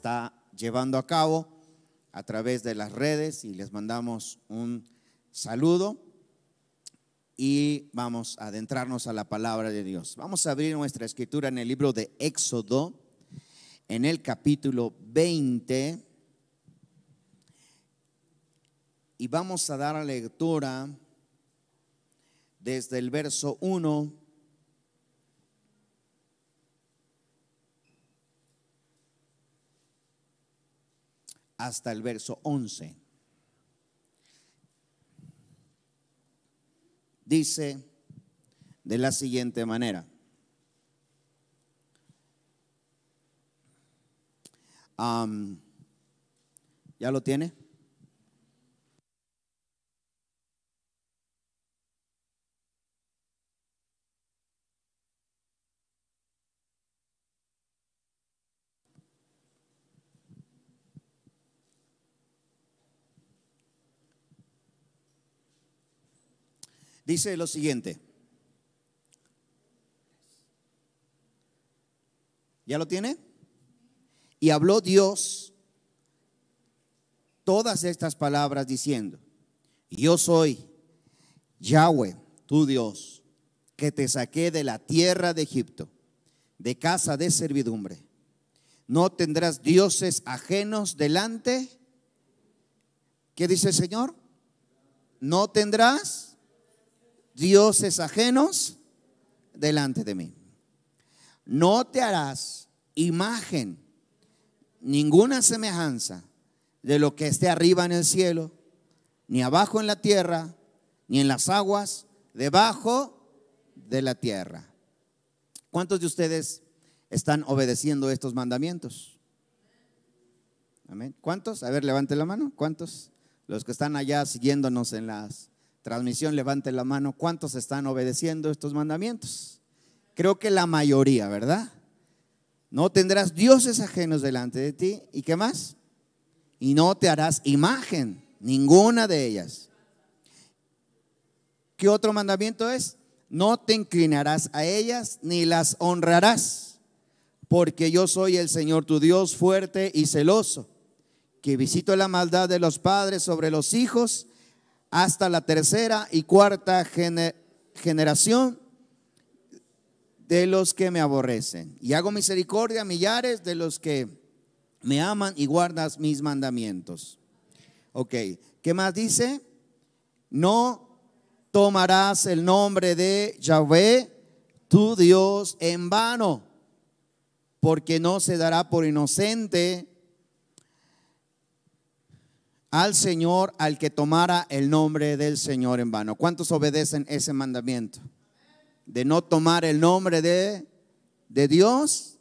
está llevando a cabo a través de las redes y les mandamos un saludo y vamos a adentrarnos a la palabra de Dios. Vamos a abrir nuestra escritura en el libro de Éxodo, en el capítulo 20, y vamos a dar lectura desde el verso 1 hasta el verso 11. Dice de la siguiente manera: ¿ya lo tiene? Dice lo siguiente. ¿Ya lo tiene? Y habló Dios todas estas palabras diciendo: yo soy Yahweh, tu Dios, que te saqué de la tierra de Egipto, de casa de servidumbre. No tendrás dioses ajenos delante. ¿Qué dice el Señor? No tendrás dioses ajenos delante de mí. No te harás imagen, ninguna semejanza de lo que esté arriba en el cielo, ni abajo en la tierra, ni en las aguas debajo de la tierra. ¿Cuántos de ustedes están obedeciendo estos mandamientos? Amén. ¿Cuántos? A ver, levanten la mano. ¿Cuántos? Los que están allá siguiéndonos en la transmisión, levanten la mano. ¿Cuántos están obedeciendo estos mandamientos? Creo que la mayoría, ¿verdad? No tendrás dioses ajenos delante de ti. ¿Y qué más? Y no te harás imagen, ninguna de ellas. ¿Qué otro mandamiento es? No te inclinarás a ellas ni las honrarás, porque yo soy el Señor tu Dios, fuerte y celoso, que visito la maldad de los padres sobre los hijos hasta la tercera y cuarta generación de los que me aborrecen, y hago misericordia a millares de los que me aman y guardas mis mandamientos. Ok, ¿qué más dice? No tomarás el nombre de Yahweh, tu Dios, en vano, porque no se dará por inocente al Señor al que tomara el nombre del Señor en vano. ¿Cuántos obedecen ese mandamiento? De no tomar el nombre de Dios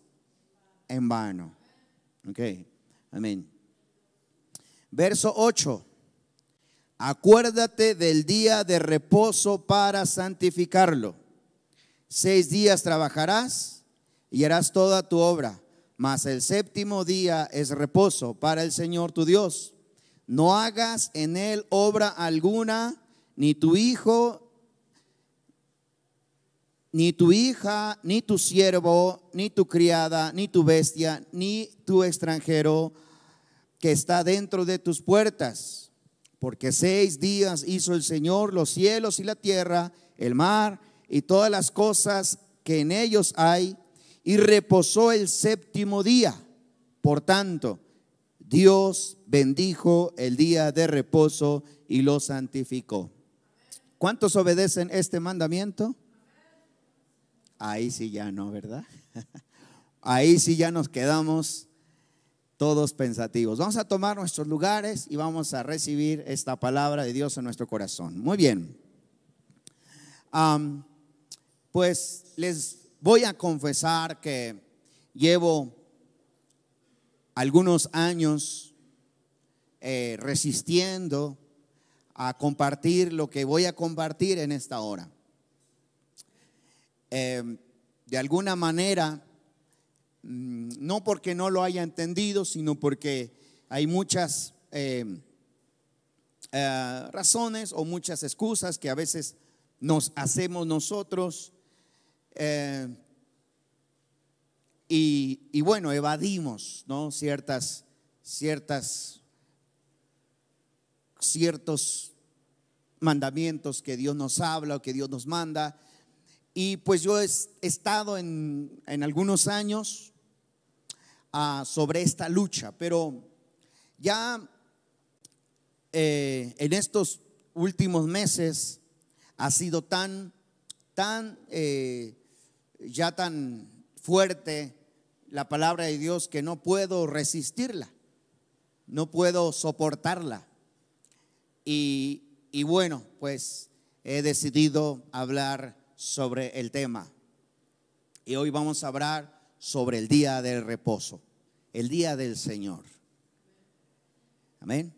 en vano. Ok, amén. Verso 8. Acuérdate del día de reposo para santificarlo. 6 días trabajarás y harás toda tu obra, mas el séptimo día es reposo para el Señor tu Dios. No hagas en él obra alguna, ni tu hijo, ni tu hija, ni tu siervo, ni tu criada, ni tu bestia, ni tu extranjero que está dentro de tus puertas. Porque 6 días hizo el Señor los cielos y la tierra, el mar y todas las cosas que en ellos hay, y reposó el séptimo día. Por tanto, Dios bendijo el día de reposo y lo santificó. ¿Cuántos obedecen este mandamiento? Ahí sí ya no, ¿verdad? Ahí sí ya nos quedamos todos pensativos. Vamos a tomar nuestros lugares y vamos a recibir esta palabra de Dios en nuestro corazón. Muy bien. Pues les voy a confesar que llevo algunos años resistiendo a compartir lo que voy a compartir en esta hora. De alguna manera, no porque no lo haya entendido, sino porque hay muchas razones o muchas excusas que a veces nos hacemos nosotros y bueno, evadimos, ¿no? Ciertos mandamientos que Dios nos habla o que Dios nos manda. Y pues yo he estado en algunos años sobre esta lucha, pero ya en estos últimos meses ha sido tan fuerte la palabra de Dios que no puedo resistirla, no puedo soportarla. Y bueno, pues he decidido hablar sobre el tema. Y hoy vamos a hablar sobre el día del reposo, el día del Señor. Amén.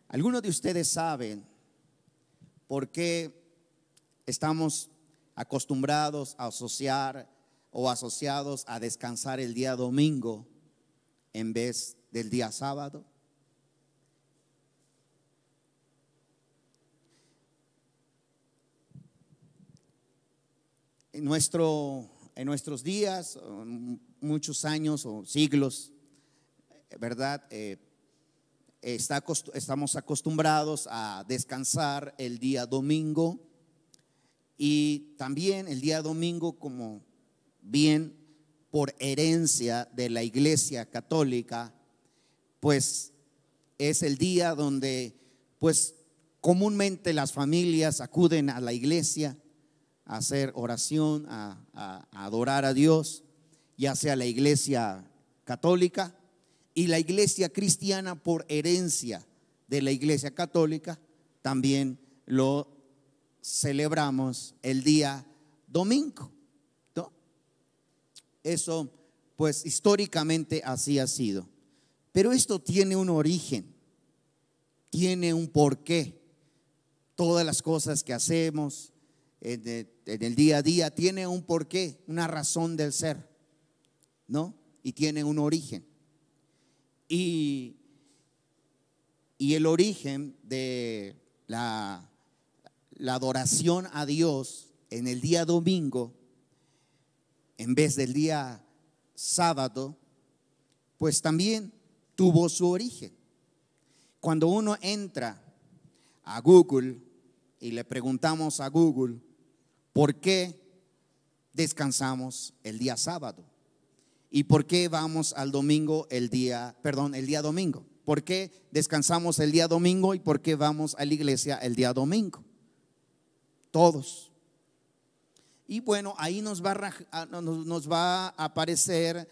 Algunos de ustedes saben por qué estamos acostumbrados a asociar o asociados a descansar el día domingo en vez del día sábado. En nuestros días, muchos años o siglos, ¿verdad? Estamos acostumbrados a descansar el día domingo, y también el día domingo, como bien por herencia de la Iglesia Católica, pues es el día donde pues comúnmente las familias acuden a la iglesia a hacer oración, a adorar a Dios, ya sea la iglesia católica y la iglesia cristiana. Por herencia de la iglesia católica también lo celebramos el día domingo, ¿no? Eso pues históricamente así ha sido, pero esto tiene un origen, tiene un porqué. Todas las cosas que hacemos en el día a día tiene un porqué, una razón del ser, ¿no? Y tiene un origen. Y el origen de la adoración a Dios en el día domingo en vez del día sábado, pues también tuvo su origen. Cuando uno entra a Google y le preguntamos a Google por qué descansamos el día sábado y por qué vamos al domingo el día domingo, por qué descansamos el día domingo y por qué vamos a la iglesia el día domingo, todos. Y bueno, ahí nos va a aparecer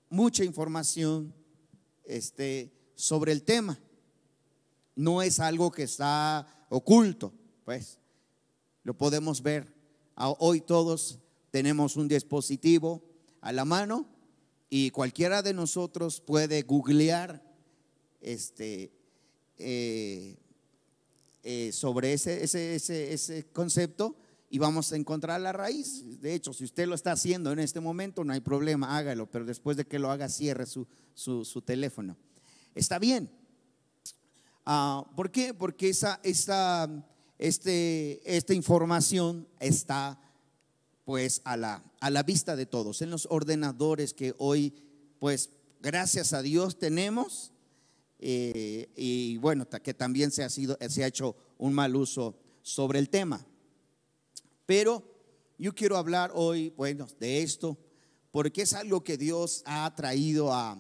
mucha información sobre el tema. No es algo que está oculto, pues lo podemos ver. Hoy todos tenemos un dispositivo a la mano y cualquiera de nosotros puede googlear sobre ese concepto y vamos a encontrar la raíz. De hecho, si usted lo está haciendo en este momento, no hay problema, hágalo, pero después de que lo haga, cierre su teléfono. Está bien. ¿Por qué? Porque esta información está pues a la vista de todos, en los ordenadores que hoy pues gracias a Dios tenemos, y bueno, que también se ha hecho un mal uso sobre el tema. Pero yo quiero hablar hoy, bueno, de esto, porque es algo que Dios ha traído a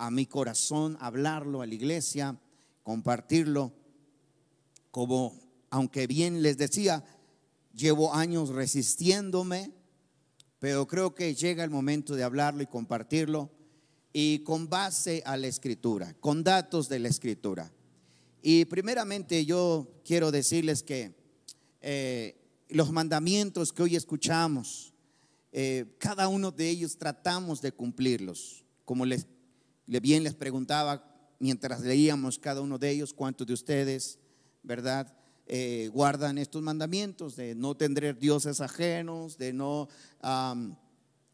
mi corazón, hablarlo a la iglesia, compartirlo. Como, aunque bien les decía, llevo años resistiéndome, pero creo que llega el momento de hablarlo y compartirlo, y con base a la Escritura, con datos de la Escritura. Y primeramente yo quiero decirles que los mandamientos que hoy escuchamos, cada uno de ellos tratamos de cumplirlos. Como bien les preguntaba mientras leíamos cada uno de ellos, ¿cuántos de ustedes, verdad, guardan estos mandamientos de no tener dioses ajenos, de no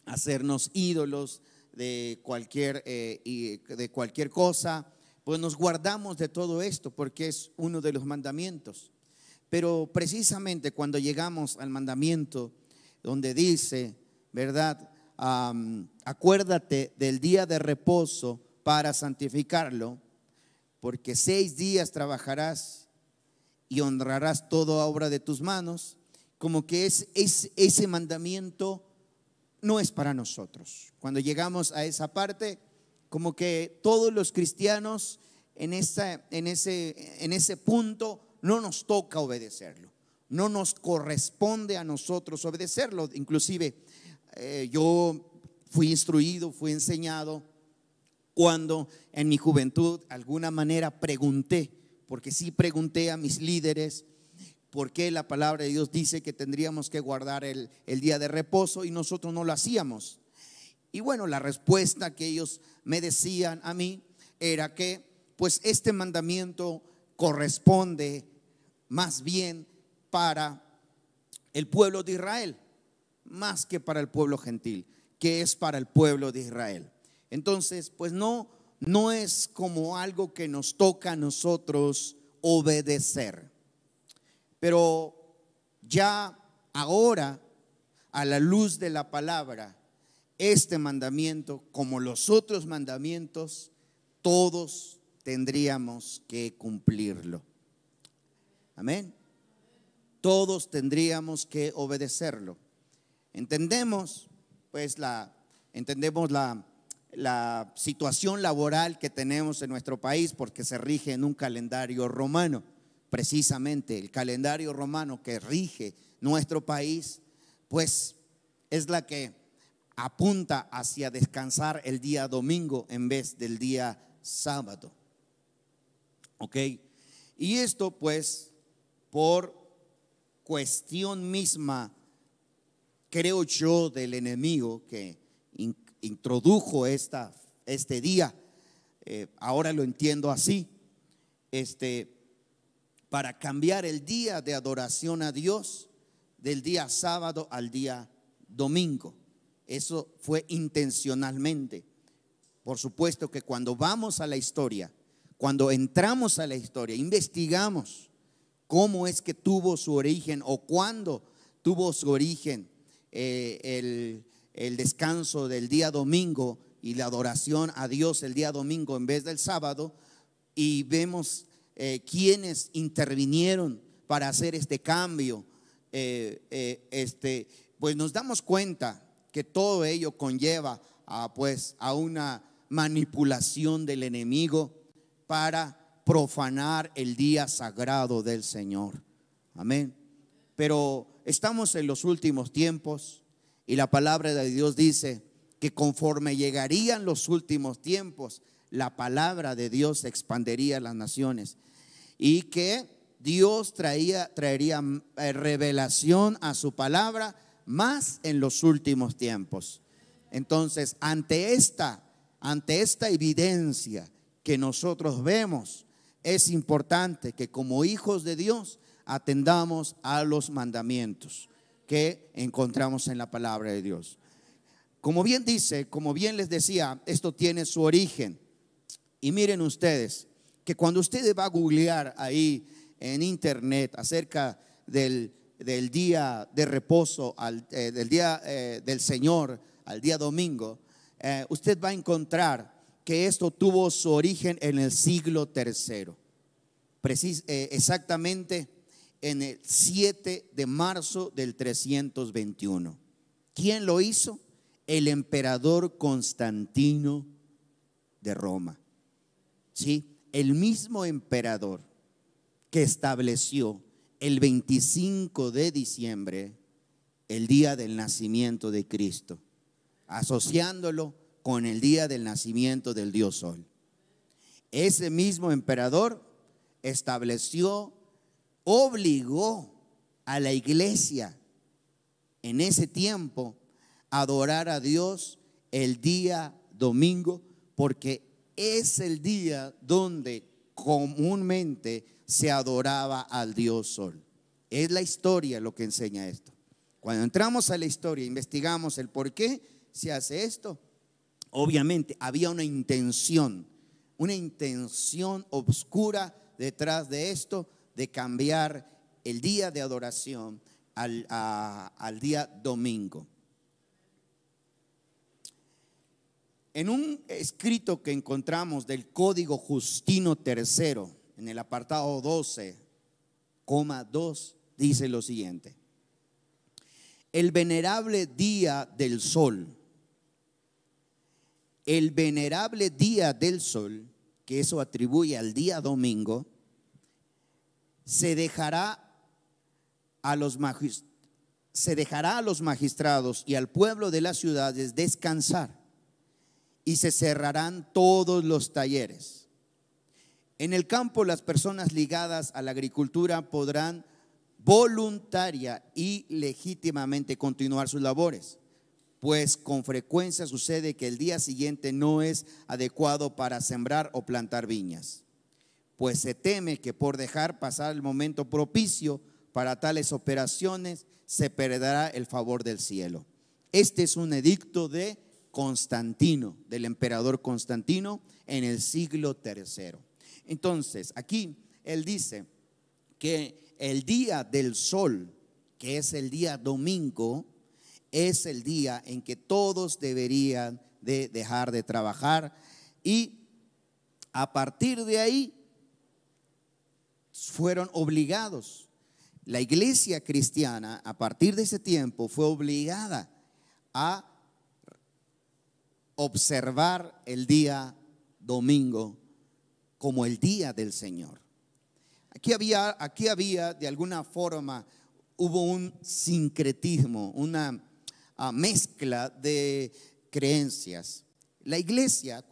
hacernos ídolos de cualquier cosa? Pues nos guardamos de todo esto porque es uno de los mandamientos. Pero precisamente cuando llegamos al mandamiento donde dice ¿verdad? Acuérdate del día de reposo para santificarlo, porque 6 días trabajarás y honrarás toda obra de tus manos. Como que ese mandamiento no es para nosotros. Cuando llegamos a esa parte, como que todos los cristianos en ese punto no nos toca obedecerlo, no nos corresponde a nosotros obedecerlo. Inclusive yo fui instruido, fui enseñado cuando en mi juventud de alguna manera pregunté, porque sí pregunté a mis líderes por qué la palabra de Dios dice que tendríamos que guardar el día de reposo y nosotros no lo hacíamos. Y bueno, la respuesta que ellos me decían a mí era que pues este mandamiento corresponde más bien para el pueblo de Israel, más que para el pueblo gentil, que es para el pueblo de Israel. Entonces, pues no es como algo que nos toca a nosotros obedecer. Pero ya ahora, a la luz de la palabra, este mandamiento, como los otros mandamientos, todos tendríamos que cumplirlo. Amén. Todos tendríamos que obedecerlo. Entendemos pues la situación laboral que tenemos en nuestro país, porque se rige en un calendario romano. Precisamente el calendario romano que rige nuestro país, pues es la que apunta hacia descansar el día domingo en vez del día sábado. ¿Ok? Y esto pues por cuestión misma, creo yo, del enemigo que introdujo este día, ahora lo entiendo así, para cambiar el día de adoración a Dios del día sábado al día domingo. Eso fue intencionalmente. Por supuesto que cuando vamos a la historia, cuando entramos a la historia, investigamos cómo es que tuvo su origen o cuándo tuvo su origen el descanso del día domingo y la adoración a Dios el día domingo en vez del sábado, y vemos quienes intervinieron para hacer este cambio, pues nos damos cuenta que todo ello conlleva a una manipulación del enemigo para profanar el día sagrado del Señor. Amén. Pero estamos en los últimos tiempos y la palabra de Dios dice que conforme llegarían los últimos tiempos, la palabra de Dios se expandería a las naciones y que Dios traería revelación a su palabra más en los últimos tiempos. Entonces, ante esta evidencia que nosotros vemos, es importante que como hijos de Dios atendamos a los mandamientos que encontramos en la palabra de Dios. Como bien les decía, esto tiene su origen. Y miren ustedes, que cuando usted va a googlear ahí en internet acerca del día de reposo, del día del Señor al día domingo, usted va a encontrar que esto tuvo su origen en el siglo III, exactamente en el 7 de marzo del 321. ¿Quién lo hizo? El emperador Constantino de Roma. ¿Sí? El mismo emperador que estableció el 25 de diciembre el día del nacimiento de Cristo, asociándolo con el día del nacimiento del Dios Sol. Ese mismo emperador obligó a la iglesia en ese tiempo a adorar a Dios el día domingo, porque es el día donde comúnmente se adoraba al Dios Sol. Es la historia lo que enseña esto. Cuando entramos a la historia, investigamos el por qué se hace esto. Obviamente había una intención oscura detrás de esto, de cambiar el día de adoración al día domingo. En un escrito que encontramos del Código Justino III, en el apartado 12,2, dice lo siguiente: el venerable día del sol, que eso atribuye al día domingo, se dejará a los magistrados y al pueblo de las ciudades descansar, y se cerrarán todos los talleres. En el campo, las personas ligadas a la agricultura podrán voluntaria y legítimamente continuar sus labores, pues con frecuencia sucede que el día siguiente no es adecuado para sembrar o plantar viñas, pues se teme que por dejar pasar el momento propicio para tales operaciones se perderá el favor del cielo. Este es un edicto de Constantino, del emperador Constantino, en el siglo III. Entonces, aquí él dice que el día del sol, que es el día domingo, es el día en que todos deberían de dejar de trabajar, y a partir de ahí fueron obligados. La iglesia cristiana a partir de ese tiempo fue obligada a observar el día domingo como el día del Señor. Aquí había de alguna forma, hubo un sincretismo, una mezcla de creencias. La iglesia,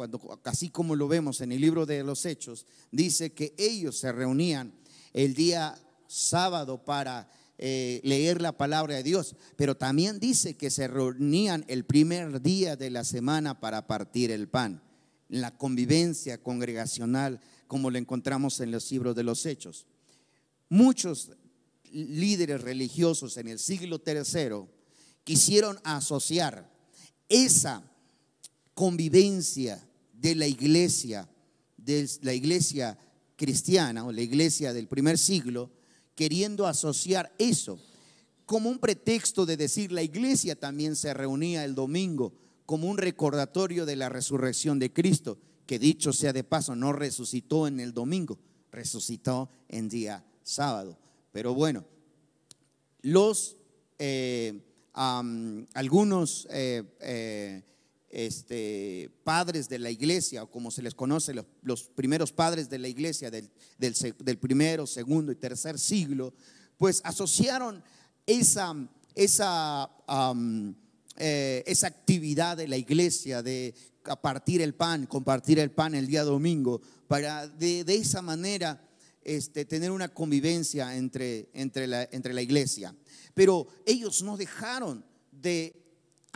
así como lo vemos en el libro de los Hechos, dice que ellos se reunían el día sábado para leer la palabra de Dios, pero también dice que se reunían el primer día de la semana para partir el pan, en la convivencia congregacional, como lo encontramos en los libros de los Hechos. Muchos líderes religiosos en el siglo III quisieron asociar esa convivencia de la iglesia cristiana o la iglesia del primer siglo, queriendo asociar eso como un pretexto de decir la iglesia también se reunía el domingo como un recordatorio de la resurrección de Cristo, que dicho sea de paso, no resucitó en el domingo, resucitó en día sábado. Pero bueno, algunos padres de la iglesia, o como se les conoce, los primeros padres de la iglesia del primero, segundo y tercer siglo, pues asociaron esa actividad de la iglesia de compartir el pan el día domingo, para de esa manera tener una convivencia entre la iglesia. Pero ellos no dejaron de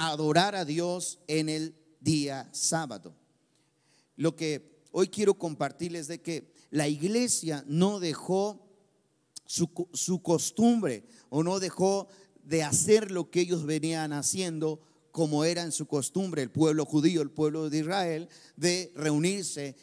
adorar a Dios en el día sábado. Lo que hoy quiero compartirles de que la iglesia no dejó su costumbre, o no dejó de hacer lo que ellos venían haciendo, como era en su costumbre el pueblo judío, el pueblo de Israel, de reunirse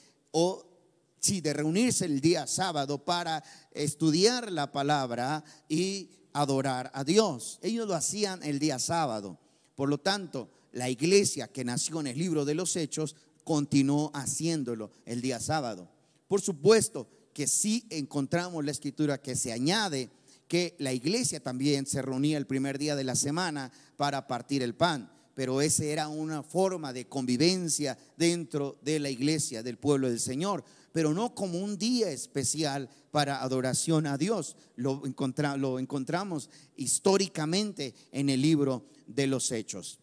el día sábado para estudiar la palabra y adorar a Dios. Ellos lo hacían el día sábado. Por lo tanto, la iglesia que nació en el libro de los Hechos continuó haciéndolo el día sábado. Por supuesto que sí encontramos la escritura que se añade que la iglesia también se reunía el primer día de la semana para partir el pan, pero esa era una forma de convivencia dentro de la iglesia del pueblo del Señor, pero no como un día especial para adoración a Dios. Lo encontramos históricamente en el libro de los Hechos.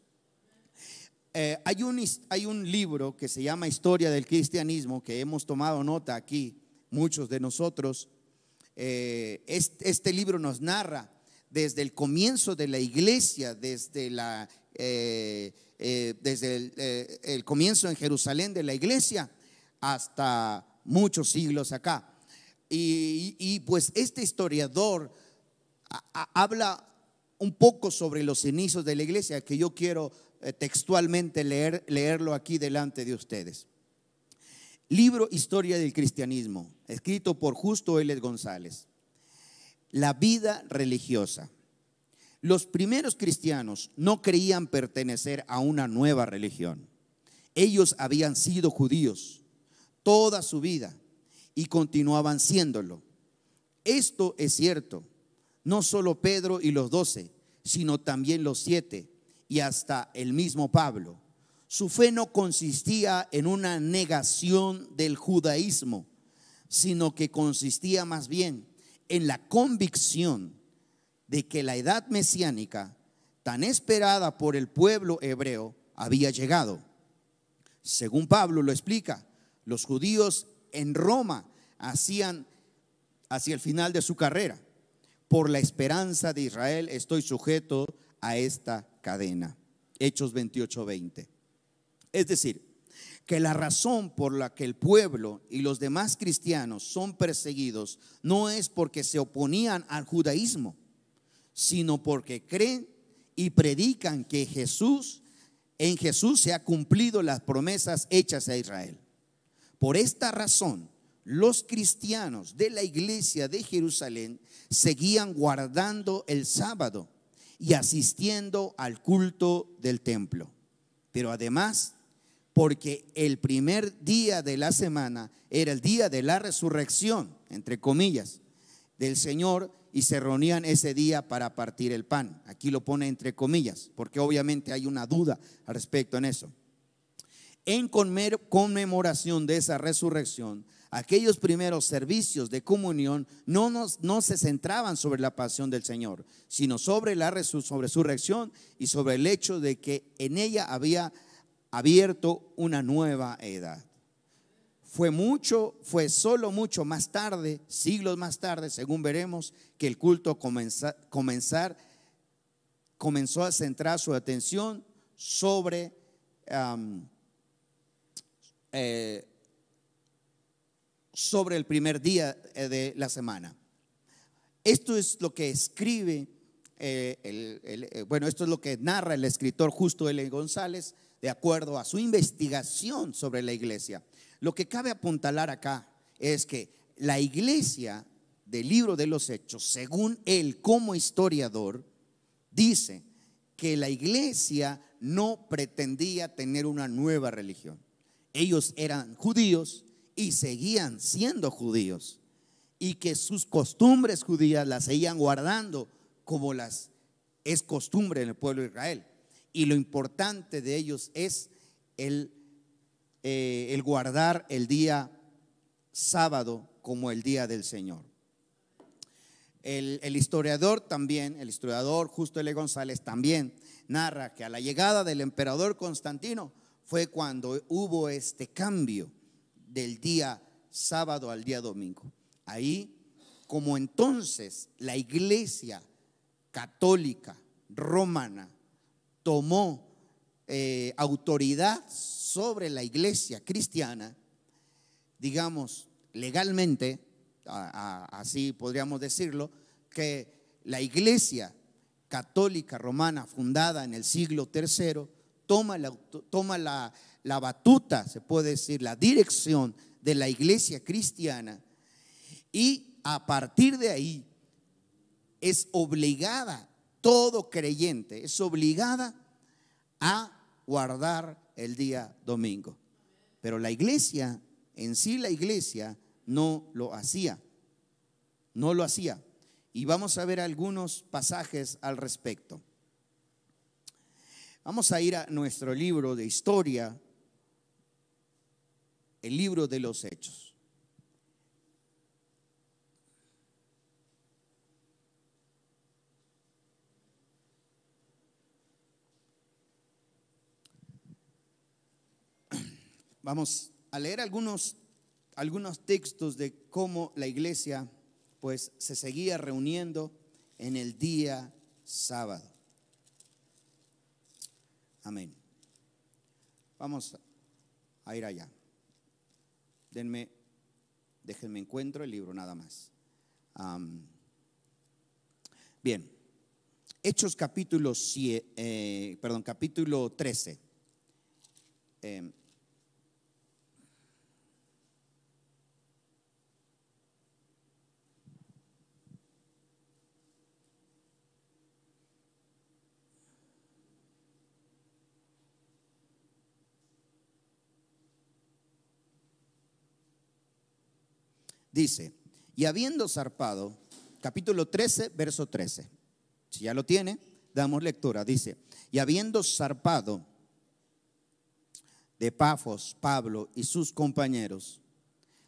Hay un libro que se llama Historia del Cristianismo, que hemos tomado nota aquí muchos de nosotros. Este libro nos narra desde el comienzo de la iglesia, desde el comienzo en Jerusalén de la iglesia hasta muchos siglos acá. Y pues este historiador habla un poco sobre los inicios de la iglesia, que yo quiero textualmente leerlo aquí delante de ustedes. Libro Historia del Cristianismo, escrito por Justo L. González. La vida religiosa. Los primeros cristianos no creían pertenecer a una nueva religión. Ellos habían sido judíos toda su vida y continuaban siéndolo. Esto es cierto, no solo Pedro y los 12, sino también los 7 y hasta el mismo Pablo. Su fe no consistía en una negación del judaísmo, sino que consistía más bien en la convicción de que la edad mesiánica, tan esperada por el pueblo hebreo, había llegado. Según Pablo lo explica, los judíos en Roma hacían hacia el final de su carrera: por la esperanza de Israel estoy sujeto a esta cadena. Hechos 28:20. Es decir, que la razón por la que el pueblo y los demás cristianos son perseguidos no es porque se oponían al judaísmo, sino porque creen y predican que en Jesús se ha cumplido las promesas hechas a Israel. Por esta razón, los cristianos de la iglesia de Jerusalén seguían guardando el sábado y asistiendo al culto del templo. Pero además, porque el primer día de la semana era el día de la resurrección, entre comillas, del Señor, y se reunían ese día para partir el pan. Aquí lo pone entre comillas, porque obviamente hay una duda al respecto en eso. En conmemoración de esa resurrección, aquellos primeros servicios de comunión no se centraban sobre la pasión del Señor, sino sobre su resurrección y sobre el hecho de que en ella había abierto una nueva edad. Fue solo mucho más tarde, siglos más tarde, según veremos, que el culto comenzó a centrar su atención sobre el primer día de la semana. Esto es lo que escribe, esto es lo que narra el escritor Justo L. González, de acuerdo a su investigación sobre la iglesia. Lo que cabe apuntalar acá es que la iglesia del libro de los Hechos, según él como historiador, dice que la iglesia no pretendía tener una nueva religión. Ellos eran judíos y seguían siendo judíos, y que sus costumbres judías las seguían guardando como las es costumbre en el pueblo de Israel. Y lo importante de ellos es el guardar el día sábado como el día del Señor. El historiador Justo L. González también narra que a la llegada del emperador Constantino fue cuando hubo este cambio del día sábado al día domingo. Ahí, como entonces la iglesia católica romana tomó autoridad sobre la iglesia cristiana, digamos legalmente, así podríamos decirlo, que la iglesia católica romana fundada en el siglo III toma la batuta, se puede decir, la dirección de la iglesia cristiana, y a partir de ahí es obligada, todo creyente es obligada a guardar el día domingo. Pero la iglesia, en sí la iglesia no lo hacía. Y vamos a ver algunos pasajes al respecto. Vamos a ir a nuestro libro de historia, el libro de los Hechos. Vamos a leer algunos textos de cómo la iglesia pues se seguía reuniendo en el día sábado. Amén. Vamos a ir allá. Déjenme encuentro el libro nada más. Bien. Hechos capítulo 13. Dice, y habiendo zarpado, capítulo 13, verso 13. Si ya lo tiene, damos lectura. Dice, y habiendo zarpado de Pafos, Pablo y sus compañeros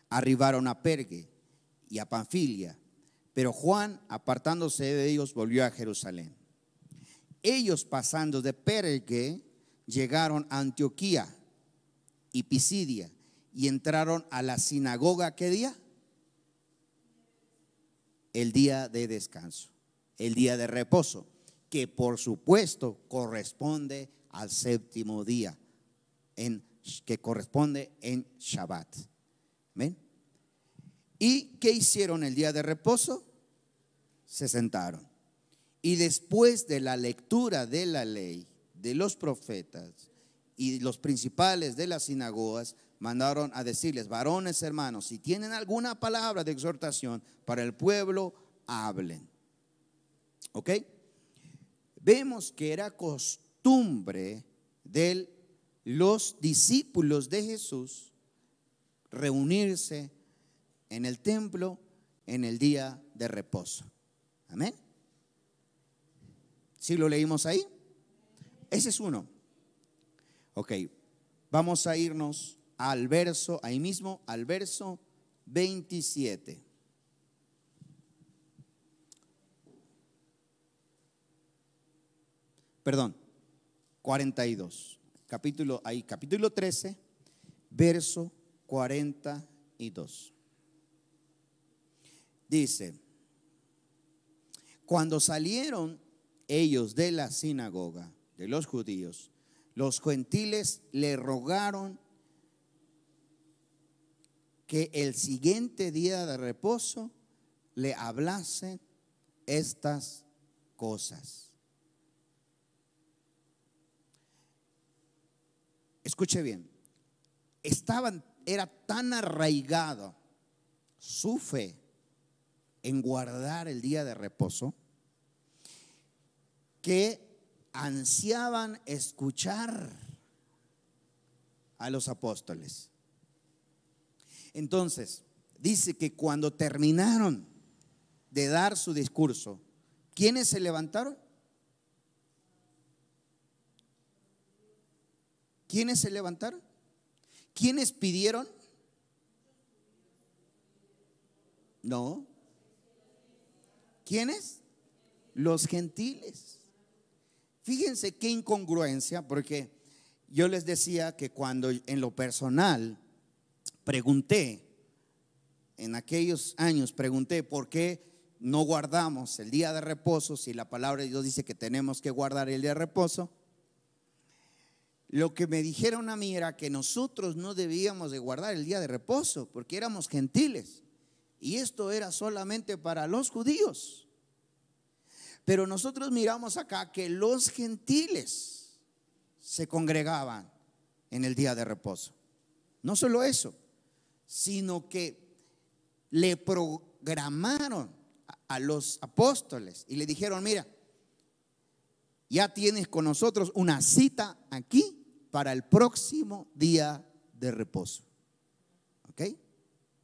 arribaron a Perge y a Panfilia, pero Juan, apartándose de ellos, volvió a Jerusalén. Ellos, pasando de Perge, llegaron a Antioquía y Pisidia y entraron a la sinagoga. ¿Qué día? El día de descanso, el día de reposo, que por supuesto corresponde al séptimo día, que corresponde en Shabbat. ¿Ven? ¿Y qué hicieron el día de reposo? Se sentaron. Y después de la lectura de la ley, de los profetas y los principales de las sinagogas, mandaron a decirles: varones hermanos, si tienen alguna palabra de exhortación para el pueblo, hablen. ¿Ok? Vemos que era costumbre de los discípulos de Jesús reunirse en el templo en el día de reposo. Amén. ¿Sí lo leímos ahí? Ese es uno. Ok, vamos a irnos al verso, ahí mismo, al verso 27. Perdón, 42. Capítulo 13, verso 42. Dice: cuando salieron ellos de la sinagoga de los judíos, los gentiles le rogaron que el siguiente día de reposo le hablasen estas cosas. Escuche bien, era tan arraigado su fe en guardar el día de reposo que ansiaban escuchar a los apóstoles. Entonces, dice que cuando terminaron de dar su discurso, ¿quiénes se levantaron? ¿Quiénes se levantaron? ¿Quiénes pidieron? No. ¿Quiénes? Los gentiles. Fíjense qué incongruencia, porque yo les decía que cuando en lo personal pregunté, en aquellos años pregunté por qué no guardamos el día de reposo, si la palabra de Dios dice que tenemos que guardar el día de reposo. Lo que me dijeron a mí era que nosotros no debíamos de guardar el día de reposo porque éramos gentiles y esto era solamente para los judíos. Pero nosotros miramos acá que los gentiles se congregaban en el día de reposo. No solo eso, sino que le programaron a los apóstoles y le dijeron: mira, ya tienes con nosotros una cita aquí para el próximo día de reposo. ¿Ok?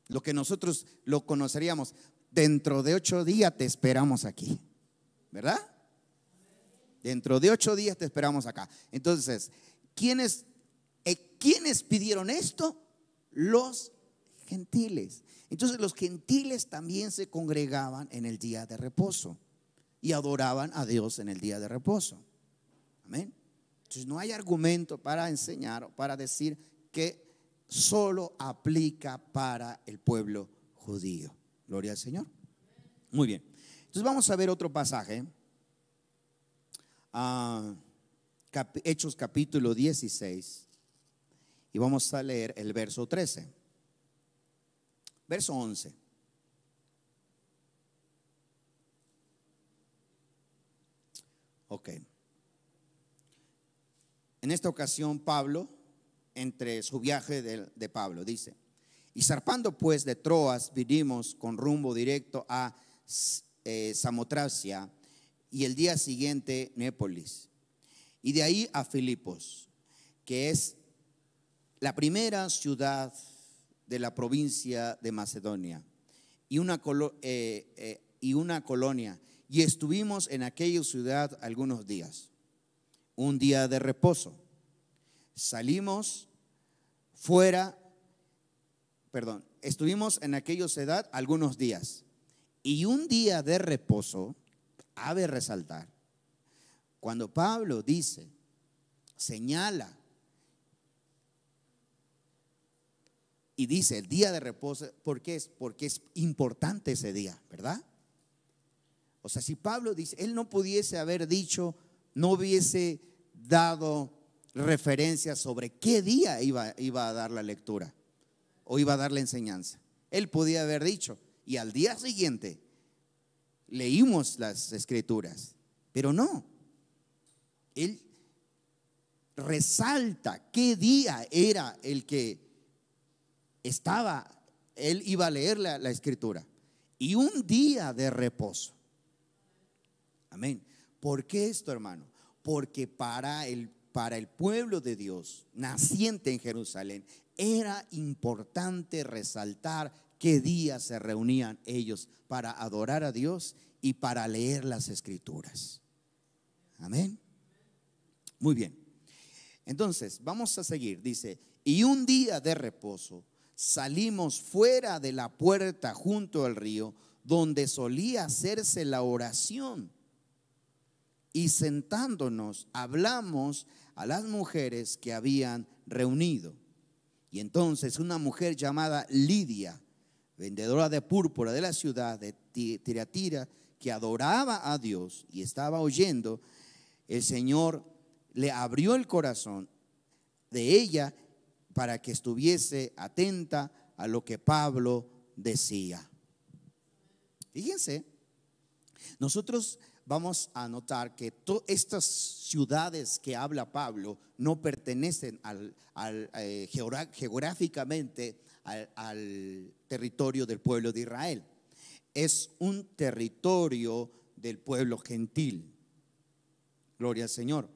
Lo que nosotros lo conoceríamos: dentro de 8 días te esperamos aquí. ¿Verdad? Dentro de 8 días te esperamos acá. Entonces, ¿quiénes pidieron esto? Los gentiles. Entonces los gentiles también se congregaban en el día de reposo y adoraban a Dios en el día de reposo. Amén. Entonces no hay argumento para enseñar o para decir que solo aplica para el pueblo judío. Gloria al Señor. Muy bien. Entonces vamos a ver otro pasaje. Hechos capítulo 16. Y vamos a leer el verso 13. Verso 11. Ok. En esta ocasión Pablo, entre su viaje de Pablo, dice: y zarpando pues de Troas, vinimos con rumbo directo a Samotracia, y el día siguiente Népolis, y de ahí a Filipos, que es la primera ciudad de la provincia de Macedonia, y una colonia, y estuvimos en aquella ciudad algunos días. Un día de reposo. Salimos fuera, estuvimos en aquella ciudad algunos días. Y un día de reposo, cabe resaltar, cuando Pablo dice, señala y dice el día de reposo, ¿por qué es? Porque es importante ese día, ¿verdad? O sea, si Pablo dice, él no pudiese haber dicho, no hubiese dado referencia sobre qué día iba a dar la lectura o iba a dar la enseñanza. Él podía haber dicho, y al día siguiente leímos las escrituras, pero no. Él resalta qué día era el que él iba a leer la escritura. Y un día de reposo. Amén. ¿Por qué esto, hermano? Porque para el pueblo de Dios, naciente en Jerusalén, era importante resaltar qué día se reunían ellos para adorar a Dios y para leer las escrituras. Amén. Muy bien. Entonces, vamos a seguir. Dice, y un día de reposo salimos fuera de la puerta junto al río, donde solía hacerse la oración. Y sentándonos, hablamos a las mujeres que habían reunido. Y entonces una mujer llamada Lidia, vendedora de púrpura de la ciudad de Tiatira, que adoraba a Dios y estaba oyendo, el Señor le abrió el corazón de ella para que estuviese atenta a lo que Pablo decía. Fíjense, nosotros vamos a notar que estas ciudades que habla Pablo no pertenecen geográficamente al territorio del pueblo de Israel. Es un territorio del pueblo gentil. Gloria al Señor.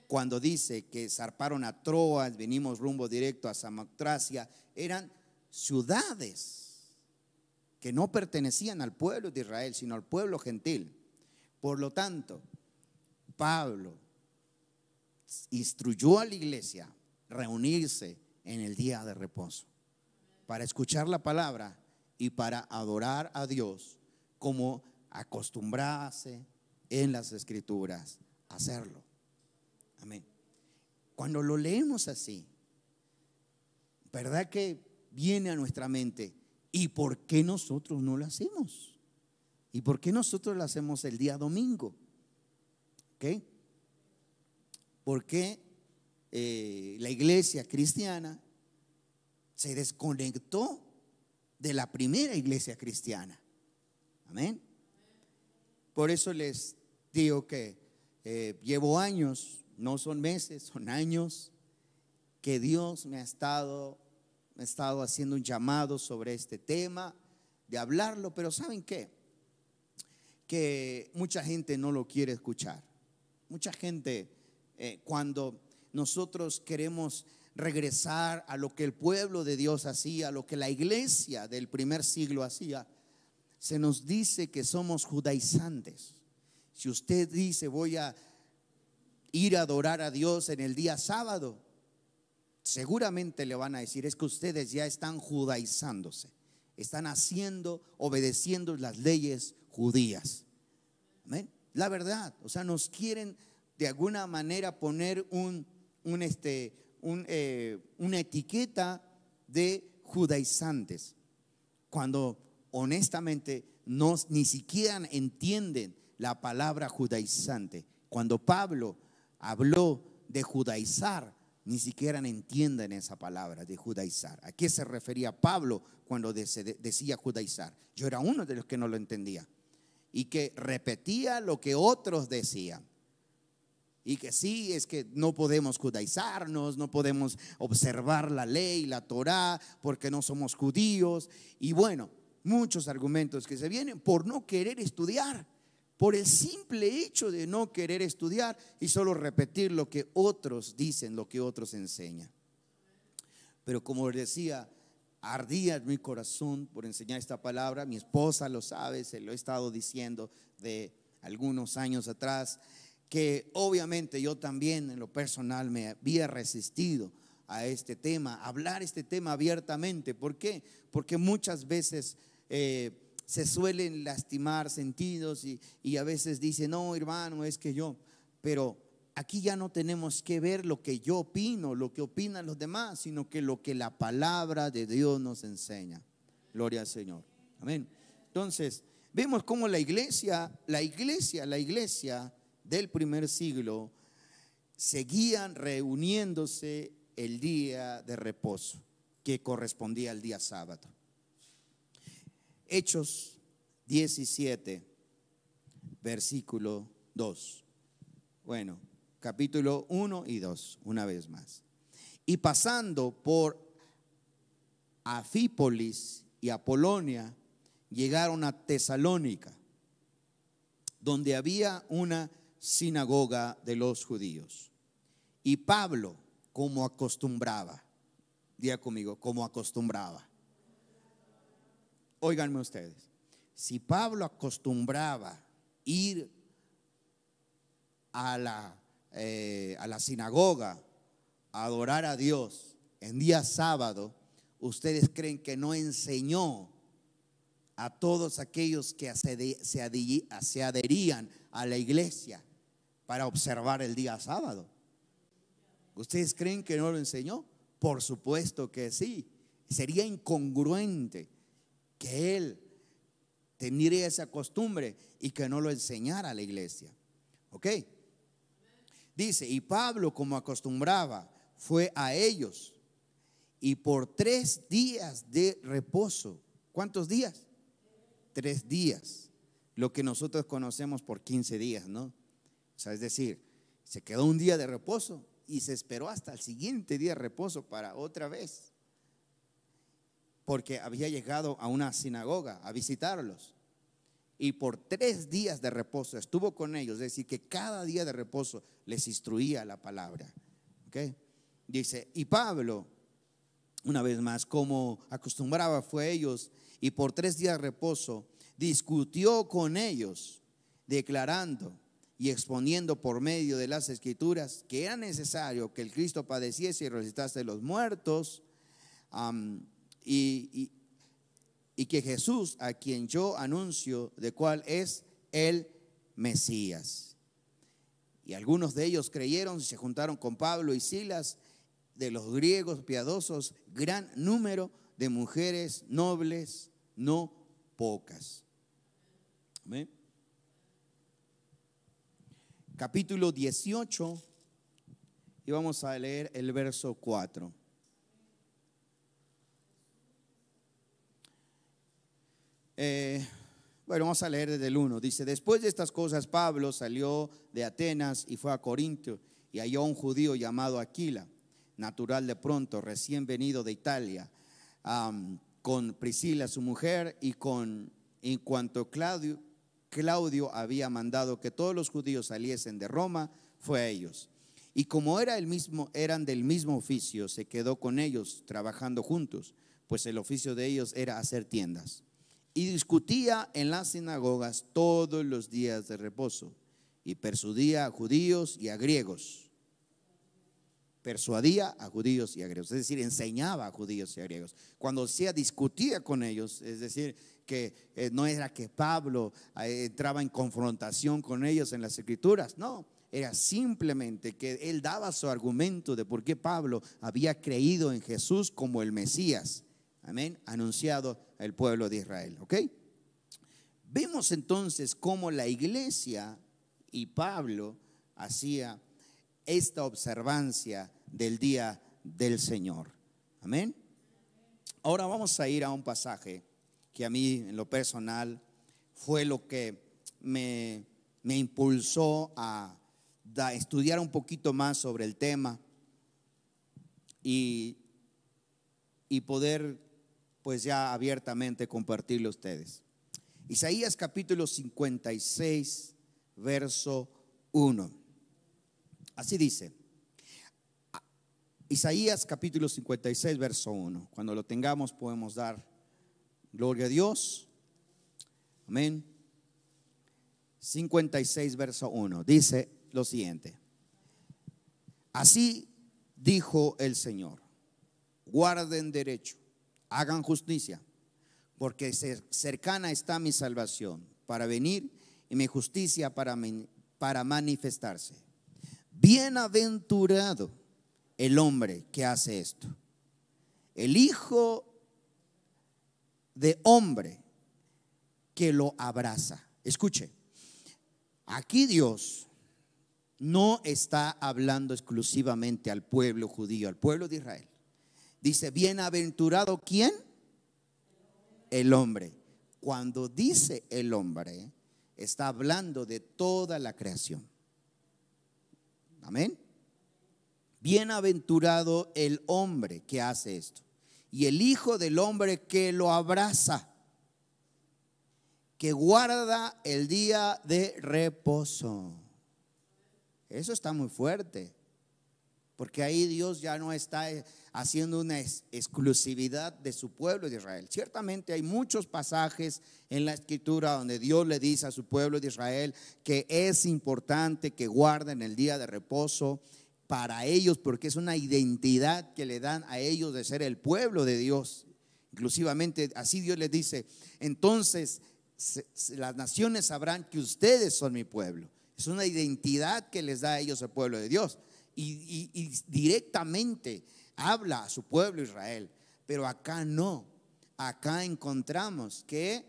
Cuando dice que zarparon a Troas, venimos rumbo directo a Samotracia, eran ciudades que no pertenecían al pueblo de Israel, sino al pueblo gentil. Por lo tanto, Pablo instruyó a la iglesia reunirse en el día de reposo para escuchar la palabra y para adorar a Dios como acostumbrarse en las escrituras a hacerlo. Amén. Cuando lo leemos así, ¿verdad que viene a nuestra mente? ¿Y por qué nosotros no lo hacemos? ¿Y por qué nosotros lo hacemos el día domingo? ¿Ok? ¿Por qué la iglesia cristiana se desconectó de la primera iglesia cristiana? Amén. Por eso les digo que llevo años, no son meses, son años, que Dios me ha estado haciendo un llamado sobre este tema, de hablarlo, pero ¿saben qué? Que mucha gente no lo quiere escuchar. Mucha gente, cuando nosotros queremos regresar a lo que el pueblo de Dios hacía, a lo que la iglesia del primer siglo hacía, se nos dice que somos judaizantes. Si usted dice voy a ir a adorar a Dios en el día sábado, seguramente le van a decir es que ustedes ya están judaizándose, están obedeciendo las leyes judías. ¿Amén? La verdad, o sea, nos quieren de alguna manera poner una etiqueta de judaizantes, cuando honestamente ni siquiera entienden la palabra judaizante. Cuando Pablo habló de judaizar, ni siquiera entienden esa palabra de judaizar. ¿A qué se refería Pablo cuando decía judaizar? Yo era uno de los que no lo entendía y que repetía lo que otros decían. Y que sí, es que no podemos judaizarnos, no podemos observar la ley, la Torá, porque no somos judíos. Y bueno, muchos argumentos que se vienen por no querer estudiar, por el simple hecho de no querer estudiar y solo repetir lo que otros dicen, lo que otros enseñan. Pero como les decía, ardía en mi corazón por enseñar esta palabra. Mi esposa lo sabe, se lo he estado diciendo de algunos años atrás, que obviamente yo también en lo personal me había resistido a este tema, a hablar este tema abiertamente. ¿Por qué? Porque muchas veces se suelen lastimar sentidos y a veces dicen, no, hermano, es que yo, pero aquí ya no tenemos que ver lo que yo opino, lo que opinan los demás, sino que lo que la palabra de Dios nos enseña. Gloria al Señor. Amén. Entonces, vemos cómo la iglesia del primer siglo seguían reuniéndose el día de reposo, que correspondía al día sábado. Hechos 17, versículo 2. Bueno, capítulo 1 y 2, una vez más. Y pasando por Anfípolis y Apolonia, llegaron a Tesalónica, donde había una sinagoga de los judíos. Y Pablo, como acostumbraba, diga conmigo, como acostumbraba. Óiganme ustedes, si Pablo acostumbraba ir a la sinagoga a adorar a Dios en día sábado, ¿ustedes creen que no enseñó a todos aquellos que se adherían a la iglesia para observar el día sábado? ¿Ustedes creen que no lo enseñó? Por supuesto que sí. Sería incongruente que él tendría esa costumbre y que no lo enseñara a la iglesia. ¿Ok? Dice, y Pablo, como acostumbraba, fue a ellos y por 3 días de reposo. ¿Cuántos días? 3 días. Lo que nosotros conocemos por 15 días, ¿no? O sea, es decir, se quedó un día de reposo y se esperó hasta el siguiente día de reposo para otra vez, porque había llegado a una sinagoga a visitarlos. Y por 3 días de reposo estuvo con ellos, es decir, que cada día de reposo les instruía la palabra. ¿Okay? Dice, y Pablo, una vez más, como acostumbraba, fue a ellos y por 3 días de reposo discutió con ellos, declarando y exponiendo por medio de las escrituras que era necesario que el Cristo padeciese y resucitase de los muertos, y que Jesús, a quien yo anuncio, de cuál es el Mesías. Y algunos de ellos creyeron y se juntaron con Pablo y Silas, de los griegos piadosos, gran número de mujeres nobles, no pocas. ¿Amén? Capítulo 18, y vamos a leer el verso 4. Bueno, vamos a leer desde el 1. Dice, después de estas cosas Pablo salió de Atenas y fue a Corinto y halló a un judío llamado Aquila, natural de Ponto, recién venido de Italia, con Priscila su mujer, y en cuanto Claudio había mandado que todos los judíos saliesen de Roma, fue a ellos. Y como eran del mismo oficio, se quedó con ellos trabajando juntos, pues el oficio de ellos era hacer tiendas. Y discutía en las sinagogas todos los días de reposo y persuadía a judíos y a griegos. Persuadía a judíos y a griegos, es decir, enseñaba a judíos y a griegos. Cuando discutía con ellos, es decir, que no era que Pablo entraba en confrontación con ellos en las escrituras, no, era simplemente que él daba su argumento de por qué Pablo había creído en Jesús como el Mesías. Amén, anunciado al pueblo de Israel. ¿Ok? Vemos entonces cómo la iglesia y Pablo hacía esta observancia del día del Señor. Amén. Ahora vamos a ir a un pasaje que a mí en lo personal fue lo que me impulsó a estudiar un poquito más sobre el tema y poder pues ya abiertamente compartirlo a ustedes. Isaías capítulo 56, verso 1. Así dice: Isaías capítulo 56, verso 1. Cuando lo tengamos podemos dar gloria a Dios. Amén. 56, verso 1. Dice lo siguiente: así dijo el Señor: guarden derecho, hagan justicia, porque cercana está mi salvación para venir y mi justicia para manifestarse. Bienaventurado el hombre que hace esto, el hijo de hombre que lo abraza. Escuche, aquí Dios no está hablando exclusivamente al pueblo judío, al pueblo de Israel. Dice, bienaventurado, ¿quién? El hombre. Cuando dice el hombre, está hablando de toda la creación. Amén. Bienaventurado el hombre que hace esto, y el hijo del hombre que lo abraza, que guarda el día de reposo. Eso está muy fuerte, porque ahí Dios ya no está haciendo una exclusividad de su pueblo de Israel. Ciertamente hay muchos pasajes en la Escritura donde Dios le dice a su pueblo de Israel que es importante que guarden el día de reposo para ellos, porque es una identidad que le dan a ellos de ser el pueblo de Dios. Inclusivamente así Dios les dice, entonces las naciones sabrán que ustedes son mi pueblo. Es una identidad que les da a ellos el pueblo de Dios, y directamente habla a su pueblo Israel. Pero acá no, acá encontramos que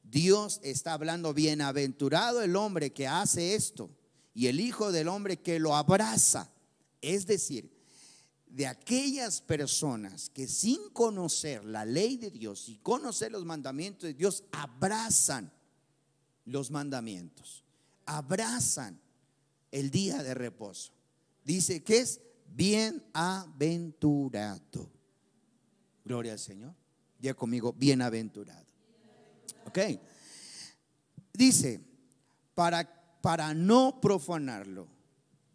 Dios está hablando, bienaventurado el hombre que hace esto y el hijo del hombre que lo abraza. Es decir, de aquellas personas que sin conocer la ley de Dios y conocer los mandamientos de Dios, abrazan los mandamientos, abrazan el día de reposo. Dice que es bienaventurado. Gloria al Señor. Diga conmigo, bienaventurado. Ok. Dice, para no profanarlo,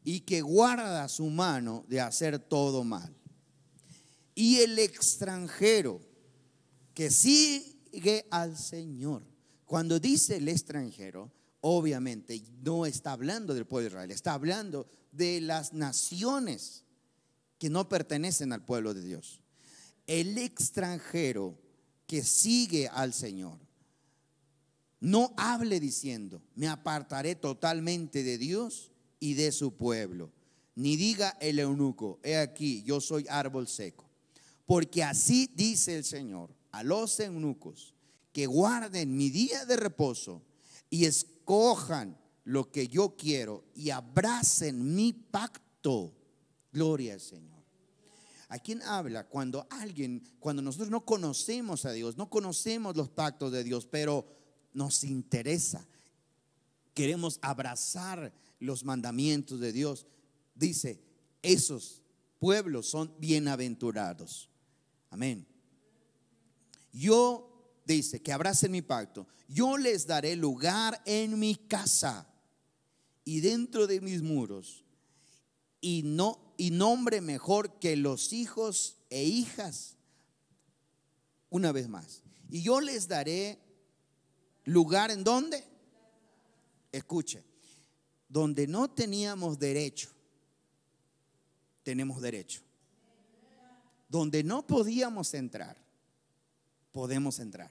y que guarda su mano de hacer todo mal. Y el extranjero que sigue al Señor. Cuando dice el extranjero, obviamente no está hablando del pueblo de Israel, está hablando de las naciones que no pertenecen al pueblo de Dios. El extranjero que sigue al Señor, no hable diciendo, me apartaré totalmente de Dios y de su pueblo, ni diga el eunuco, he aquí, yo soy árbol seco. Porque así dice el Señor a los eunucos, que guarden mi día de reposo y escojan lo que yo quiero y abracen mi pacto. Gloria al Señor. ¿A quién habla? Cuando nosotros no conocemos a Dios, no conocemos los pactos de Dios, pero nos interesa, queremos abrazar los mandamientos de Dios. Dice, esos pueblos son bienaventurados. Amén. Dice que abracen mi pacto. Yo les daré lugar en mi casa y dentro de mis muros, y nombre mejor que los hijos e hijas. Una vez más. Y yo les daré lugar en ¿dónde? Escuche. Donde no teníamos derecho, tenemos derecho. Donde no podíamos entrar, podemos entrar.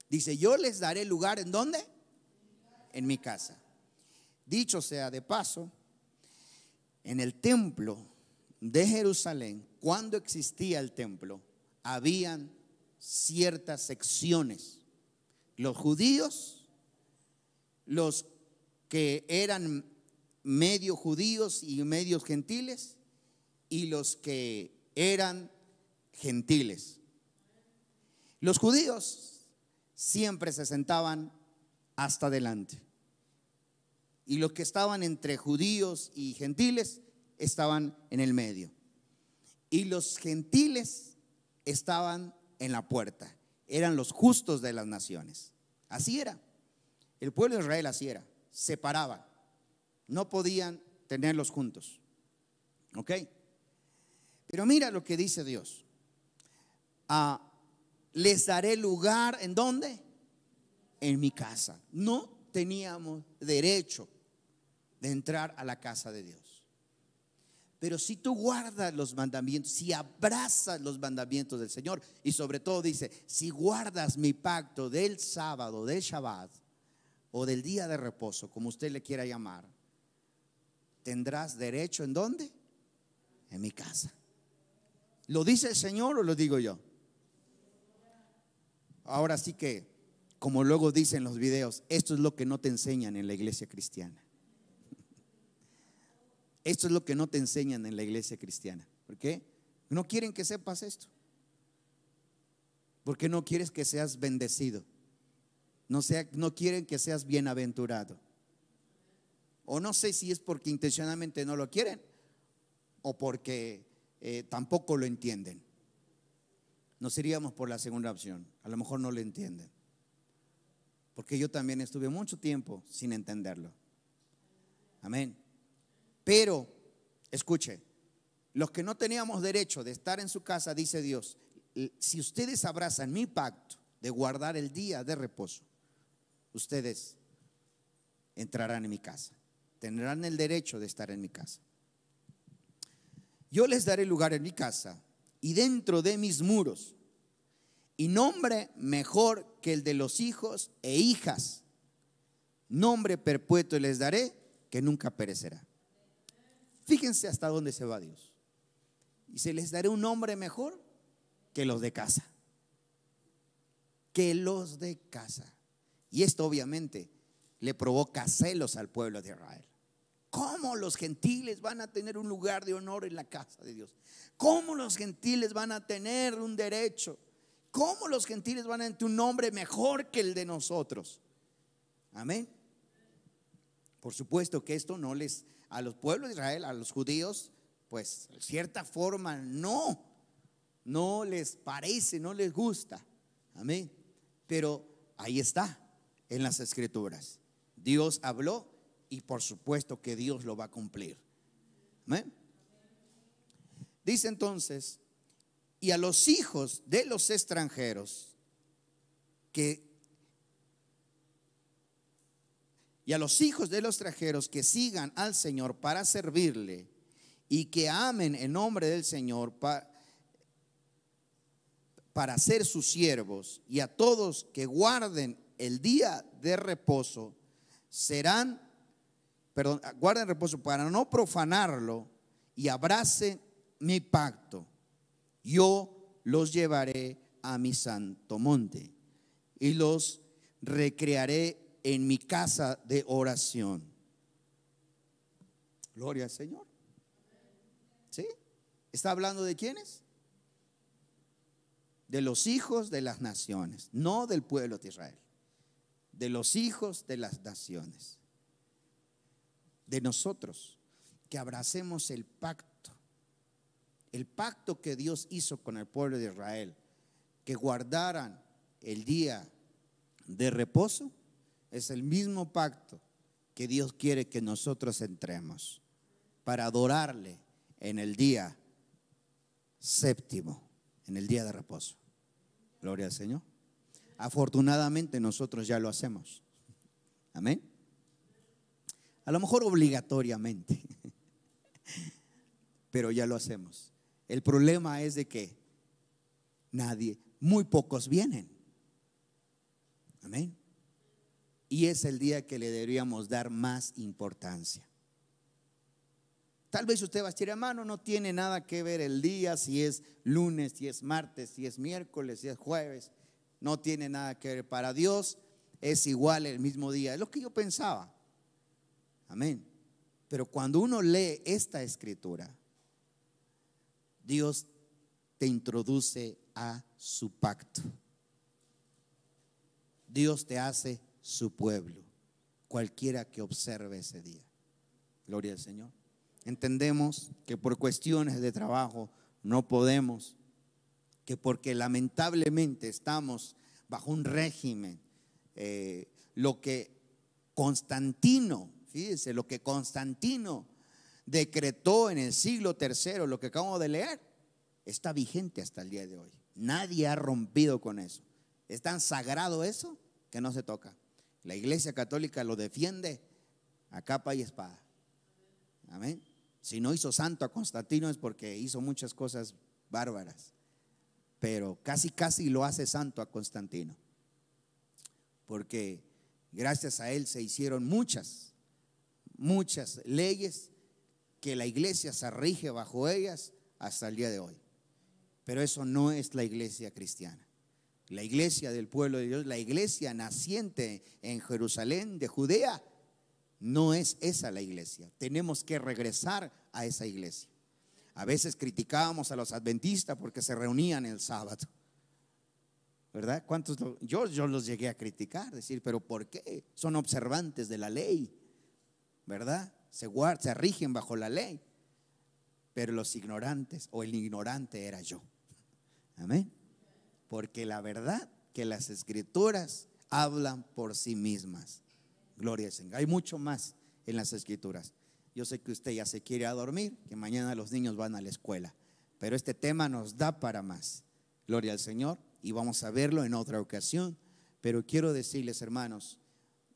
Dice, yo les daré lugar ¿en dónde? En mi casa. Dicho sea de paso, en el templo de Jerusalén, cuando existía el templo, habían ciertas secciones. Los judíos, los que eran medio judíos y medios gentiles, y los que eran gentiles. Los judíos siempre se sentaban hasta adelante, y los que estaban entre judíos y gentiles estaban en el medio, y los gentiles estaban en la puerta. Eran los justos de las naciones. Así era. El pueblo de Israel así era. Separaban. No podían tenerlos juntos. ¿Ok? Pero mira lo que dice Dios. Les daré lugar, ¿en dónde? En mi casa. No teníamos derecho de entrar a la casa de Dios. Pero si tú guardas los mandamientos, si abrazas los mandamientos del Señor, y sobre todo dice, si guardas mi pacto del sábado, del Shabbat, o del día de reposo, como usted le quiera llamar, tendrás derecho, ¿en dónde? En mi casa. ¿Lo dice el Señor o lo digo yo? Ahora sí que, como luego dicen los videos, esto es lo que no te enseñan en la iglesia cristiana. Esto es lo que no te enseñan en la iglesia cristiana. ¿Por qué? No quieren que sepas esto. Porque no quieres que seas bendecido. No quieren que seas bienaventurado. O no sé si es porque intencionalmente no lo quieren o porque tampoco lo entienden. Nos iríamos por la segunda opción. A lo mejor no lo entienden. Porque yo también estuve mucho tiempo sin entenderlo. Amén. Pero, escuche, los que no teníamos derecho de estar en su casa, dice Dios, si ustedes abrazan mi pacto de guardar el día de reposo, ustedes entrarán en mi casa, tendrán el derecho de estar en mi casa. Yo les daré lugar en mi casa y dentro de mis muros, y nombre mejor que el de los hijos e hijas, nombre perpetuo les daré que nunca perecerá. Fíjense hasta dónde se va Dios. Y se les daré un nombre mejor que los de casa. Que los de casa. Y esto obviamente le provoca celos al pueblo de Israel. ¿Cómo los gentiles van a tener un lugar de honor en la casa de Dios? ¿Cómo los gentiles van a tener un derecho? ¿Cómo los gentiles van a tener un nombre mejor que el de nosotros? Amén. Por supuesto que esto no les, a los pueblos de Israel, a los judíos, pues de cierta forma no les parece, no les gusta. Amén. Pero ahí está en las escrituras. Dios habló y por supuesto que Dios lo va a cumplir. Amén. Dice entonces, y a los hijos de los extranjeros que sigan al Señor para servirle y que amen en nombre del Señor para ser sus siervos, y a todos que guarden el día de reposo guarden reposo para no profanarlo y abracen mi pacto, yo los llevaré a mi santo monte y los recrearé en mi casa de oración. Gloria al Señor. ¿Sí? ¿Está hablando de quiénes? De los hijos de las naciones, no del pueblo de Israel. De los hijos de las naciones. De nosotros, que abracemos el pacto que Dios hizo con el pueblo de Israel, que guardaran el día de reposo. Es el mismo pacto que Dios quiere que nosotros entremos para adorarle en el día séptimo, en el día de reposo. Gloria al Señor. Afortunadamente nosotros ya lo hacemos. Amén. A lo mejor obligatoriamente, pero ya lo hacemos. El problema es de que muy pocos vienen. Amén. Y es el día que le deberíamos dar más importancia. Tal vez usted va a decir, hermano, no tiene nada que ver el día, si es lunes, si es martes, si es miércoles, si es jueves. No tiene nada que ver. Para Dios es igual el mismo día. Es lo que yo pensaba. Amén. Pero cuando uno lee esta escritura, Dios te introduce a su pacto. Dios te hace su pueblo, cualquiera que observe ese día. Gloria al Señor. Entendemos que por cuestiones de trabajo no podemos, que porque lamentablemente estamos bajo un régimen, lo que Constantino decretó en el siglo III, lo que acabamos de leer, está vigente hasta el día de hoy. Nadie ha rompido con eso. Es tan sagrado eso que no se toca. La Iglesia Católica lo defiende a capa y espada. Amén. Si no hizo santo a Constantino es porque hizo muchas cosas bárbaras, pero casi lo hace santo a Constantino, porque gracias a él se hicieron muchas leyes que la iglesia se rige bajo ellas hasta el día de hoy. Pero eso no es la iglesia cristiana. La iglesia del pueblo de Dios, la iglesia naciente en Jerusalén de Judea, no es esa la iglesia. Tenemos que regresar a esa iglesia. A veces criticábamos a los adventistas porque se reunían el sábado, ¿verdad? ¿Cuántos? Yo los llegué a criticar, decir, pero ¿por qué? Son observantes de la ley, ¿verdad? Se rigen bajo la ley. Pero los ignorantes, o el ignorante era yo. Amén. Porque la verdad que las escrituras hablan por sí mismas. Gloria al Señor. Hay mucho más en las escrituras. Yo sé que usted ya se quiere a dormir, que mañana los niños van a la escuela, pero este tema nos da para más. Gloria al Señor, y vamos a verlo en otra ocasión. Pero quiero decirles, hermanos,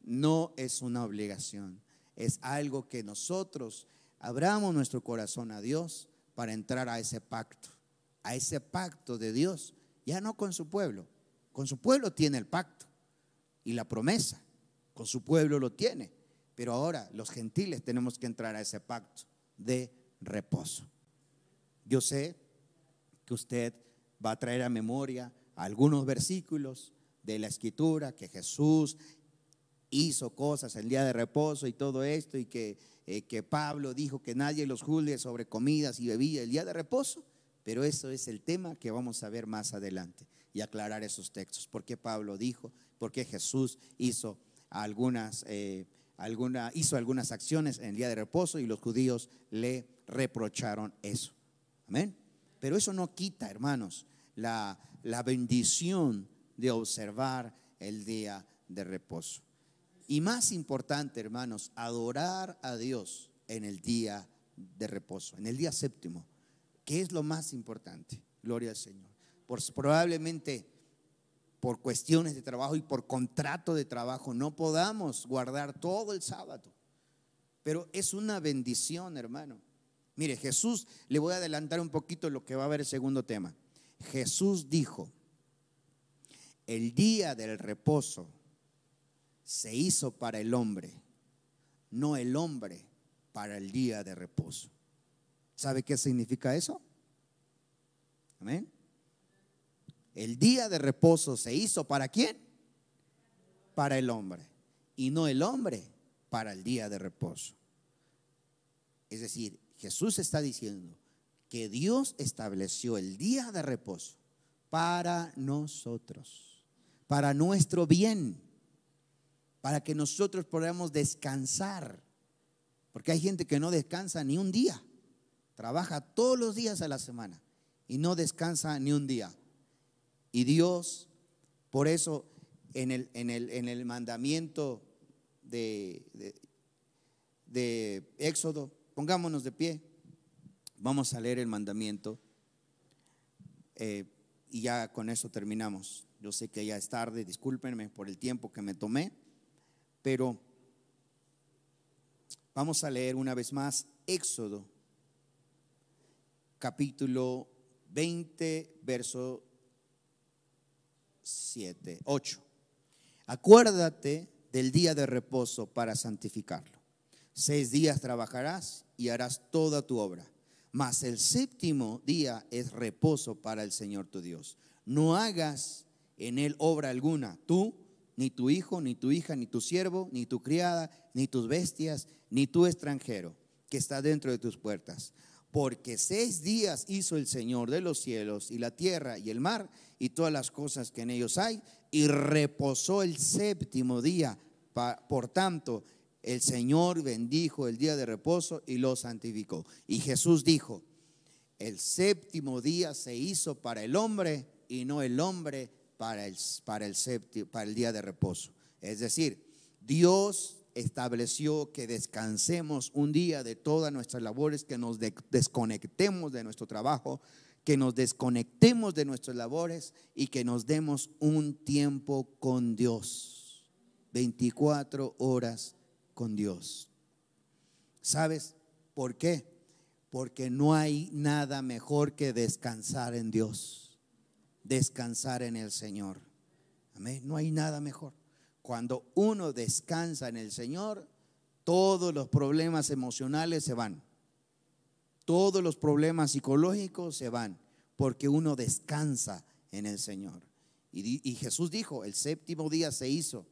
no es una obligación, es algo que nosotros abramos nuestro corazón a Dios para entrar a ese pacto de Dios, ya no con su pueblo. Con su pueblo tiene el pacto y la promesa, con su pueblo lo tiene, pero ahora los gentiles tenemos que entrar a ese pacto de reposo. Yo sé que usted va a traer a memoria algunos versículos de la escritura, que Jesús hizo cosas el día de reposo y todo esto, y que Pablo dijo que nadie los juzgue sobre comidas y bebidas el día de reposo. Pero eso es el tema que vamos a ver más adelante y aclarar esos textos. ¿Por qué Pablo dijo? ¿Por qué Jesús hizo algunas acciones en el día de reposo y los judíos le reprocharon eso? Amén. Pero eso no quita, hermanos, la bendición de observar el día de reposo. Y más importante, hermanos, adorar a Dios en el día de reposo, en el día séptimo, que es lo más importante. Gloria al Señor. Probablemente por cuestiones de trabajo y por contrato de trabajo no podamos guardar todo el sábado, pero es una bendición, hermano. Mire, Jesús, le voy a adelantar un poquito lo que va a ver el segundo tema. Jesús dijo: el día del reposo se hizo para el hombre, no el hombre para el día de reposo. ¿Sabe qué significa eso? Amén. El día de reposo se hizo ¿para quién? Para el hombre, y no el hombre para el día de reposo. Es decir, Jesús está diciendo que Dios estableció el día de reposo para nosotros, para nuestro bien, para que nosotros podamos descansar. Porque hay gente que no descansa ni un día, trabaja todos los días a la semana y no descansa ni un día. Y Dios, por eso en el mandamiento de Éxodo, pongámonos de pie, vamos a leer el mandamiento y ya con eso terminamos. Yo sé que ya es tarde, discúlpenme por el tiempo que me tomé, pero vamos a leer una vez más Éxodo capítulo 20, verso 8. Acuérdate del día de reposo para santificarlo. 6 días trabajarás y harás toda tu obra, mas el séptimo día es reposo para el Señor tu Dios. No hagas en él obra alguna, tú, ni tu hijo, ni tu hija, ni tu siervo, ni tu criada, ni tus bestias, ni tu extranjero que está dentro de tus puertas. Porque 6 días hizo el Señor de los cielos y la tierra y el mar y todas las cosas que en ellos hay, y reposó el séptimo día. Por tanto, el Señor bendijo el día de reposo y lo santificó. Y Jesús dijo: el séptimo día se hizo para el hombre y no el hombre para el día de reposo. Es decir, Dios estableció que descansemos un día de todas nuestras labores, que nos desconectemos de nuestro trabajo, que nos desconectemos de nuestras labores y que nos demos un tiempo con Dios. 24 horas con Dios. ¿Sabes por qué? Porque no hay nada mejor que descansar en Dios, descansar en el Señor. Amén. No hay nada mejor. Cuando uno descansa en el Señor, todos los problemas emocionales se van. Todos los problemas psicológicos se van, porque uno descansa en el Señor. Y Jesús dijo, el séptimo día se hizo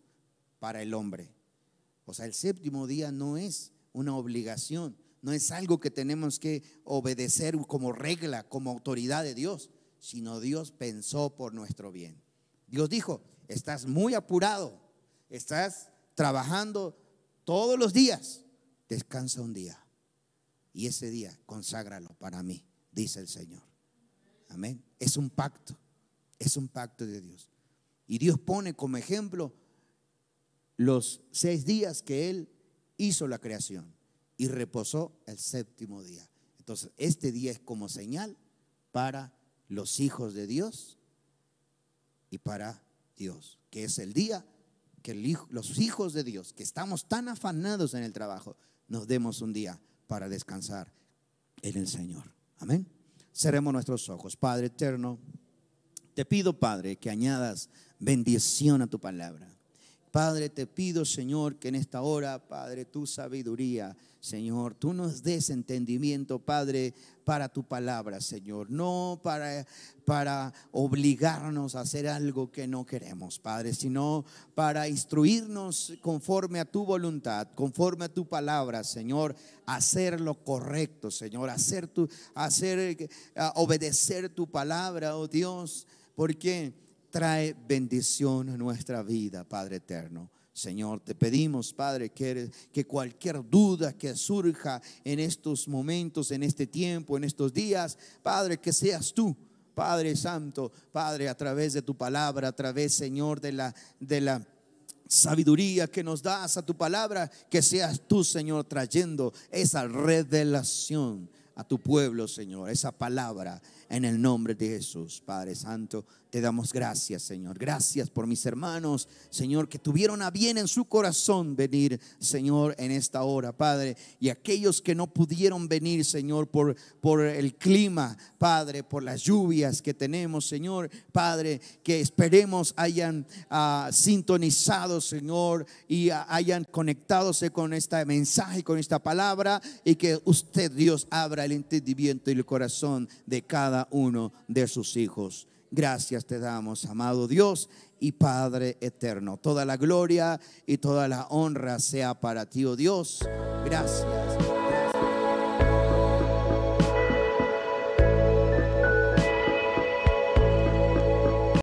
para el hombre. O sea, el séptimo día no es una obligación, no es algo que tenemos que obedecer como regla, como autoridad de Dios, sino Dios pensó por nuestro bien. Dios dijo, estás muy apurado, estás trabajando todos los días, descansa un día y ese día conságralo para mí, dice el Señor. Amén. Es un pacto de Dios. Y Dios pone como ejemplo los 6 días que Él hizo la creación y reposó el séptimo día. Entonces este día es como señal para los hijos de Dios y para Dios, que es el día que los hijos de Dios, que estamos tan afanados en el trabajo, nos demos un día para descansar en el Señor. Amén. Cerremos nuestros ojos. Padre eterno, te pido, Padre, que añadas bendición a tu palabra. Padre, te pido, Señor, que en esta hora, Padre, tu sabiduría, Señor, tú nos des entendimiento, Padre, para tu palabra, Señor, no para obligarnos a hacer algo que no queremos, Padre, sino para instruirnos conforme a tu voluntad, conforme a tu palabra, Señor, hacer lo correcto, Señor, obedecer tu palabra, oh Dios, porque trae bendición a nuestra vida, Padre eterno. Señor, te pedimos, Padre, que cualquier duda que surja en estos momentos, en este tiempo, en estos días, Padre, que seas tú, Padre Santo, Padre, a través de tu palabra, a través, Señor, de la sabiduría que nos das a tu palabra, que seas tú, Señor, trayendo esa revelación a tu pueblo, Señor, esa palabra en el nombre de Jesús. Padre Santo, te damos gracias, Señor. Gracias por mis hermanos, Señor, que tuvieron a bien en su corazón venir, Señor, en esta hora, Padre. Y aquellos que no pudieron venir, Señor, por el clima, Padre, por las lluvias que tenemos, Señor, Padre, que esperemos hayan sintonizado, Señor, y hayan conectadose con este mensaje, con esta palabra, y que usted, Dios, abra el entendimiento y el corazón de cada uno de sus hijos. Gracias te damos, amado Dios y Padre eterno. Toda la gloria y toda la honra sea para ti, oh Dios. Gracias.